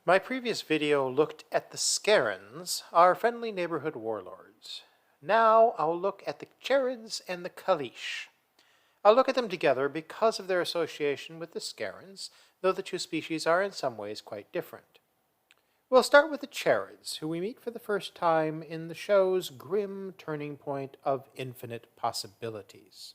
My previous video looked at the Charrids, our friendly neighborhood warlords. Now I'll look at the Charrids and the Kalish. I'll look at them together because of their association with the Charrids, though the two species are in some ways quite different. We'll start with the Charrids, who we meet for the first time in the show's grim turning point of infinite possibilities.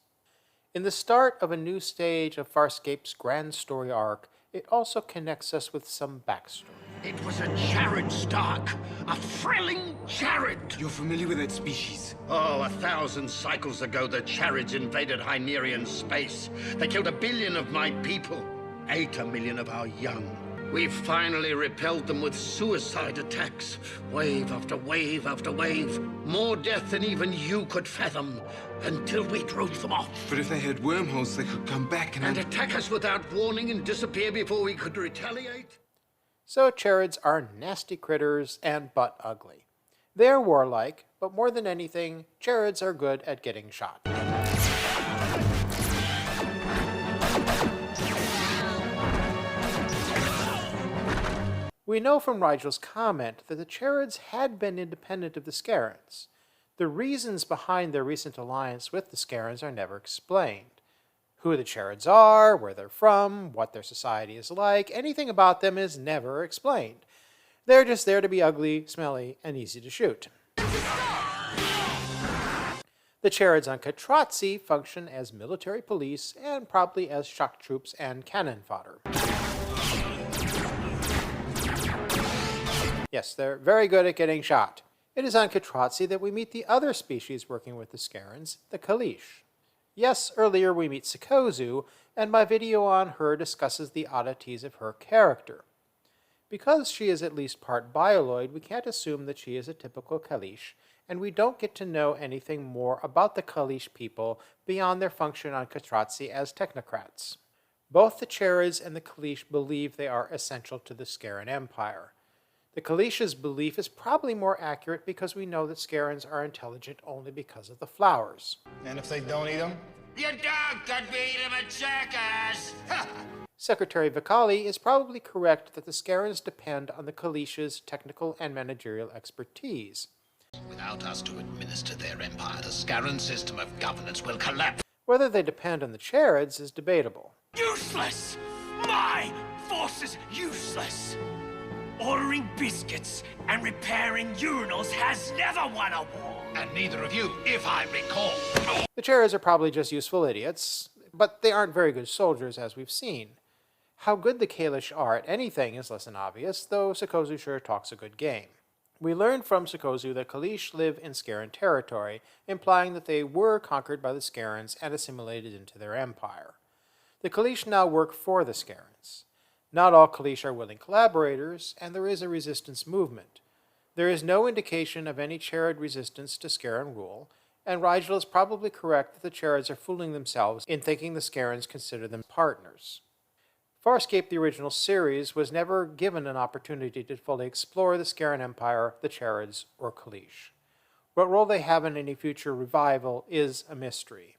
In the start of a new stage of Farscape's grand story arc, it also connects us with some backstory. It was a Charrid Stark, a thrilling Charrid. You're familiar with that species? Oh, 1,000 cycles ago, the Charrids invaded Hynerian space. They killed 1 billion of my people, ate 1 million of our young. We finally repelled them with suicide attacks, wave after wave after wave. More death than even you could fathom, until we drove them off. But if they had wormholes, they could come back And attack us without warning and disappear before we could retaliate? So Charrids are nasty critters and butt ugly. They're warlike, but more than anything, Charrids are good at getting shot. We know from Rigel's comment that the Charrids had been independent of the Charrids. The reasons behind their recent alliance with the Charrids are never explained. Who the Charrids are, where they're from, what their society is like, anything about them is never explained. They're just there to be ugly, smelly, and easy to shoot. The Charrids on Katratzi function as military police and probably as shock troops and cannon fodder. Yes, they're very good at getting shot. It is on Katratzi that we meet the other species working with the Charrids, the Kalish. Yes, earlier we meet Sikozu, and my video on her discusses the oddities of her character. Because she is at least part bioloid, we can't assume that she is a typical Kalish, and we don't get to know anything more about the Kalish people beyond their function on Katratzi as technocrats. Both the Charrids and the Kalish believe they are essential to the Scarran Empire. The Kalish's belief is probably more accurate because we know that Scarrans are intelligent only because of the flowers. And if they don't eat them? Your dog could beat him at checkers! Secretary Vakali is probably correct that the Scarrans depend on the Kalish's technical and managerial expertise. Without us to administer their empire, the Scarran system of governance will collapse. Whether they depend on the Charrids is debatable. Useless! My force is useless! Ordering biscuits and repairing urinals has never won a war. And neither of you, if I recall. The Charrids are probably just useful idiots, but they aren't very good soldiers, as we've seen. How good the Kalish are at anything is less than obvious, though Sikozu sure talks a good game. We learned from Sikozu that Kalish live in Scarran territory, implying that they were conquered by the Scarrans and assimilated into their empire. The Kalish now work for the Scarrans. Not all Kalish are willing collaborators, and there is a resistance movement. There is no indication of any Charrid resistance to Scarran rule, and Rigel is probably correct that the Charrids are fooling themselves in thinking the Scarrans consider them partners. Farscape, the original series, was never given an opportunity to fully explore the Scarran Empire, the Charrids, or Kalish. What role they have in any future revival is a mystery.